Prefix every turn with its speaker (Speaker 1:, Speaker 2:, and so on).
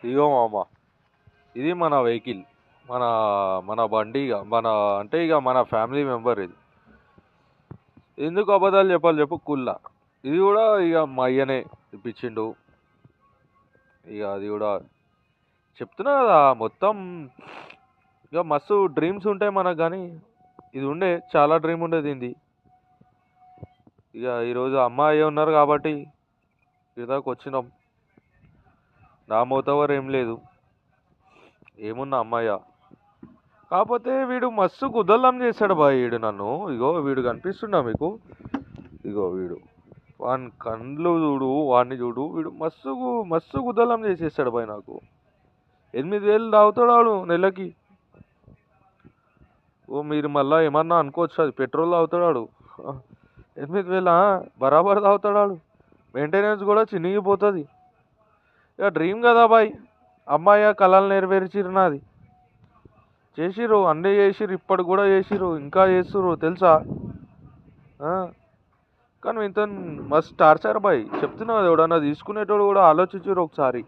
Speaker 1: ఇగో మామ, ఇది మన వెహికల్, మన మన బండి ఇక మన, అంటే ఇక మన ఫ్యామిలీ మెంబర్ ఇది. ఎందుకు అబద్ధాలు చెప్పాలి చెప్పు కుల్లా. ఇది కూడా ఇక మా అయ్యనే ఇప్పించిండు. ఇక అది కూడా చెప్తున్నా కదా మొత్తం. ఇక మస్తు డ్రీమ్స్ ఉంటాయి మనకు, కానీ ఇది ఉండే చాలా డ్రీమ్ ఉండేది ఇది. ఇక ఈరోజు అమ్మ అయ్య ఉన్నారు కాబట్టి ఇదాకా వచ్చినాం. నా మోతవర్ ఏం లేదు, ఏమున్నా అమ్మయ్య. కాకపోతే వీడు మస్తు కుదల్లం చేశాడు బాయ్ వీడు నన్ను. ఇగో వీడు కనిపిస్తున్నా మీకు, ఇగో వీడు, వాని కండ్లు చూడు, వాడిని చూడు, వీడు మస్తు మస్తు కుదల్లం చేసేస్తాడు బాయ్ నాకు. 8,000 తాగుతాడు వాడు నెలకి. ఓ మీరు మళ్ళా ఏమన్నా అనుకోవచ్చు, అది పెట్రోల్ తాగుతాడు వాడు. 8,000 బరాబర్ తాగుతాడు వాడు. మెయింటెనెన్స్ కూడా చినిగిపోతుంది. ఇక డ్రీమ్ కదా బాయ్, అమ్మాయి కళలు నెరవేర్చిరు నాది. చేసిర్రు, అన్నీ చేసిర్రు, ఇప్పటికి కూడా చేసిర్రు, ఇంకా చేస్తుర్రు తెలుసా. కానీ ఇంత మస్తు టార్చర్ బాయ్. చెప్తున్నా కదా, ఎవడన్నా తీసుకునేటోడు కూడా ఆలోచించురు ఒకసారి.